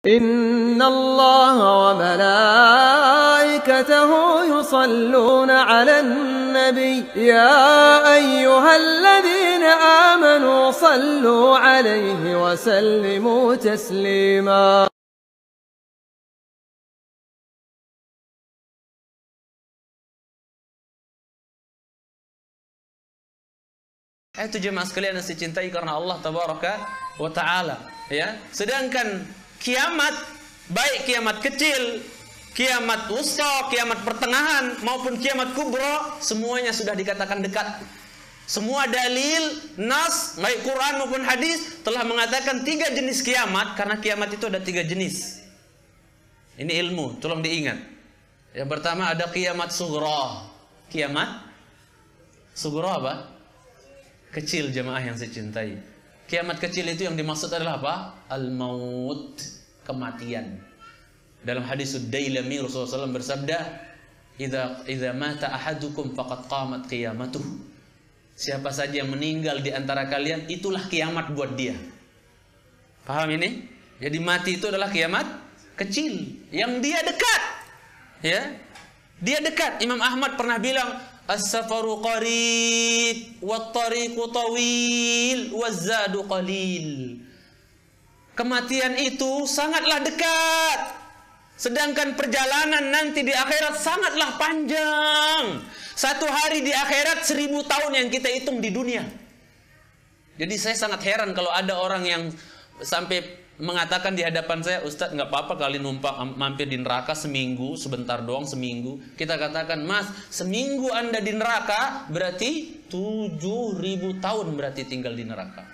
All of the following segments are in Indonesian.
إن الله وملائكته يصلون على النبي يا أيها الذين آمنوا صلوا عليه وسلموا تسليما. Itu jemaah sekalian yang saya cintai karena Allah Tabaraka wa Ta'ala, ya. Sedangkan kiamat, baik kiamat kecil, kiamat wusta, kiamat pertengahan maupun kiamat kubra, semuanya sudah dikatakan dekat. Semua dalil, nas, baik Quran maupun hadis telah mengatakan 3 jenis kiamat, karena kiamat itu ada 3 jenis. Ini ilmu, tolong diingat. Yang pertama ada kiamat sughra. Kiamat sughra apa? Kecil, jemaah yang saya cintai. Kiamat kecil itu yang dimaksud adalah apa? Al-maut, kematian. Dalam hadis Dailami Rasulullah SAW bersabda, "Idza mata ahadukum faqad qamat qiyamatuh." Siapa saja yang meninggal di antara kalian, itulah kiamat buat dia. Paham ini? Jadi mati itu adalah kiamat kecil yang dia dekat. Ya. Dia dekat. Imam Ahmad pernah bilang, "As-safaru qarib wat-tariqu tawil waz-zadu qalil." Kematian itu sangatlah dekat, sedangkan perjalanan nanti di akhirat sangatlah panjang. 1 hari di akhirat 1000 tahun yang kita hitung di dunia. Jadi saya sangat heran kalau ada orang yang sampai mengatakan di hadapan saya, "Ustadz, nggak apa-apa kali mampir di neraka seminggu, sebentar doang seminggu." Kita katakan, "Mas, seminggu Anda di neraka berarti 7000 tahun berarti tinggal di neraka."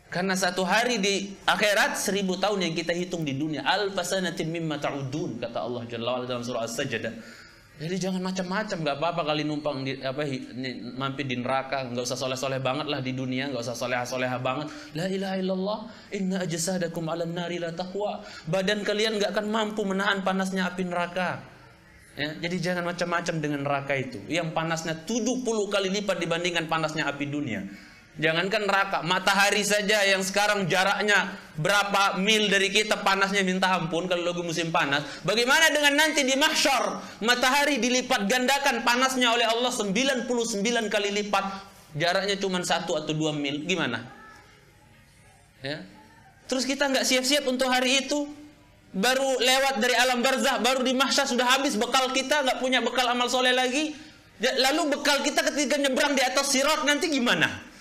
Karena 1 hari di akhirat 1000 tahun yang kita hitung di dunia. Al-fasanatin mimma ta'udun, kata Allah Jalla wa'ala dalam surah As-Sajdah. Jadi jangan macam-macam, nggak apa-apa kali numpang mampir di neraka, nggak usah soleh-soleh banget lah di dunia, nggak usah soleha-soleha banget. La ilaha illallah, inna ajsadakum 'alan nari la taqwa. Badan kalian nggak akan mampu menahan panasnya api neraka. Ya, jadi jangan macam-macam dengan neraka itu, yang panasnya 70 kali lipat dibandingkan panasnya api dunia. Jangankan neraka, matahari saja yang sekarang jaraknya berapa mil dari kita panasnya minta ampun kalau lagi musim panas. Bagaimana dengan nanti di mahsyar, matahari dilipat gandakan panasnya oleh Allah 99 kali lipat, jaraknya cuma 1 atau 2 mil. Gimana? Ya. Terus kita nggak siap-siap untuk hari itu, baru lewat dari alam barzah, baru di mahsyar sudah habis bekal kita, nggak punya bekal amal soleh lagi. Lalu bekal kita ketika nyebrang di atas sirat nanti gimana?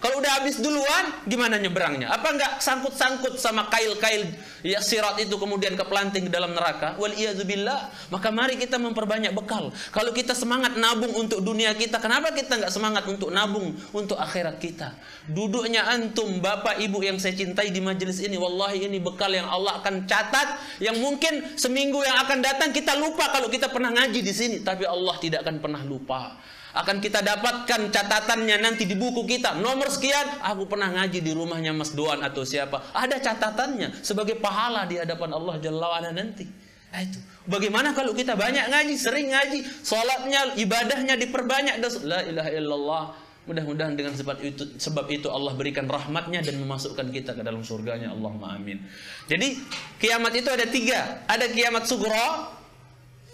Kalau udah habis duluan, gimana nyebrangnya? Apa enggak sangkut-sangkut sama kail-kail ya sirat itu kemudian keplanting ke dalam neraka? Wal iyadzubillah. Maka mari kita memperbanyak bekal. Kalau kita semangat nabung untuk dunia kita, kenapa kita enggak semangat untuk nabung untuk akhirat kita? Duduknya antum, bapak ibu yang saya cintai di majelis ini, wallahi ini bekal yang Allah akan catat, yang mungkin seminggu yang akan datang kita lupa kalau kita pernah ngaji di sini, tapi Allah tidak akan pernah lupa. Akan kita dapatkan catatannya nanti di buku kita. Nomor sekian, aku pernah ngaji di rumahnya Mas Doan atau siapa. Ada catatannya sebagai pahala di hadapan Allah Jalla wa'ala nanti. Nah, itu. Bagaimana kalau kita banyak ngaji, sering ngaji, sholatnya, ibadahnya diperbanyak. La ilaha illallah. Mudah-mudahan dengan sebab itu Allah berikan rahmatnya dan memasukkan kita ke dalam surganya. Allahumma amin. Jadi kiamat itu ada 3. Ada kiamat sughra,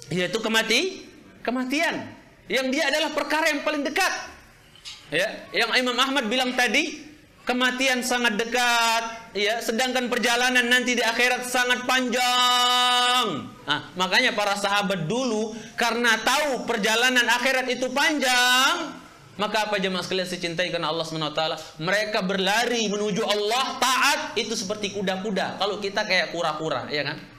yaitu kematian. Yang dia adalah perkara yang paling dekat. Ya, yang Imam Ahmad bilang tadi, kematian sangat dekat, ya, sedangkan perjalanan nanti di akhirat sangat panjang. Nah, makanya para sahabat dulu karena tahu perjalanan akhirat itu panjang, maka apa jemaah sekalian saya cintai karena Allah SWT, mereka berlari menuju Allah, taat itu seperti kuda-kuda. Kalau kita kayak kura-kura, ya kan?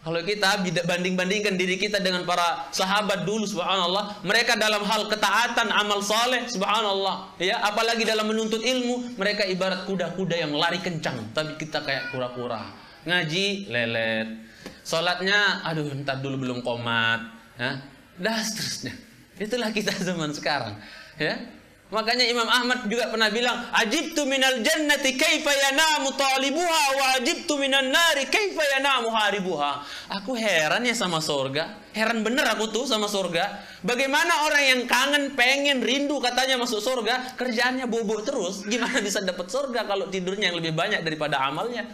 Kalau kita banding-bandingkan diri kita dengan para sahabat dulu, subhanallah, mereka dalam hal ketaatan, amal saleh, subhanallah, ya, apalagi dalam menuntut ilmu, mereka ibarat kuda-kuda yang lari kencang, tapi kita kayak kura-kura. Ngaji lelet, salatnya aduh entar dulu belum qomat, ya, dah seterusnya. Itulah kita zaman sekarang, ya. Makanya Imam Ahmad juga pernah bilang, "Ajibtu minal jannati kaifa yanamu talibuha wa ajibtu minan nari kaifa yanamu haribuha." Aku heran ya sama surga. Heran bener aku tuh sama surga. Bagaimana orang yang kangen, pengen, rindu katanya masuk surga, kerjaannya bobo terus. Gimana bisa dapat surga kalau tidurnya yang lebih banyak daripada amalnya?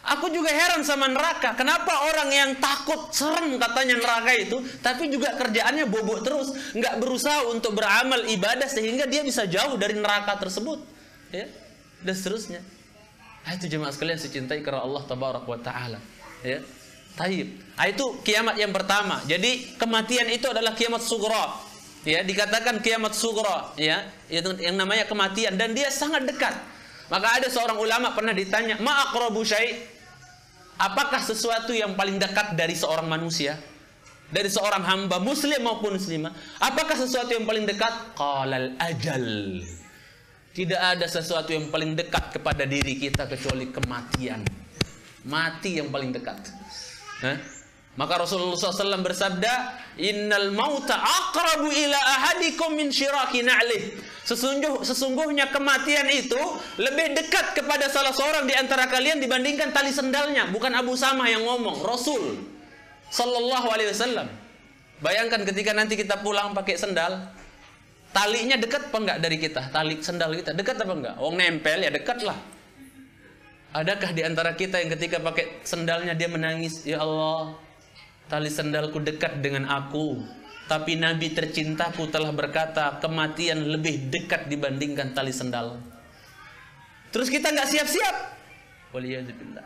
Aku juga heran sama neraka. Kenapa orang yang takut, serem katanya neraka itu, tapi juga kerjaannya bobok terus, nggak berusaha untuk beramal ibadah sehingga dia bisa jauh dari neraka tersebut, ya, dan seterusnya. Itu jemaah sekalian dicintai karena Allah Tabaraka wa Ta'ala, ya. Taib. Itu kiamat yang pertama. Jadi kematian itu adalah kiamat sughra. Ya, dikatakan kiamat sughra, ya, yang namanya kematian, dan dia sangat dekat. Maka ada seorang ulama pernah ditanya, ma aqrabu syai'? Apakah sesuatu yang paling dekat dari seorang manusia? Dari seorang hamba muslim maupun muslimah? Apakah sesuatu yang paling dekat? Qalal ajal. Tidak ada sesuatu yang paling dekat kepada diri kita kecuali kematian. Mati yang paling dekat. Maka Rasulullah SAW bersabda, innal mauta aqrabu ila ahadikum min syiraki na'lih. Sesungguhnya kematian itu lebih dekat kepada salah seorang di antara kalian dibandingkan tali sendalnya. Bukan Abu Samah yang ngomong, Rasul Sallallahu Alaihi Wasallam. Bayangkan ketika nanti kita pulang pakai sendal, talinya dekat apa enggak dari kita? Tali sendal kita dekat apa enggak? Oh, nempel ya, dekat lah. Adakah di antara kita yang ketika pakai sendalnya dia menangis, ya Allah, tali sendalku dekat dengan aku, tapi Nabi tercintaku telah berkata kematian lebih dekat dibandingkan tali sendal. Terus kita nggak siap-siap. Waliyadzubillah.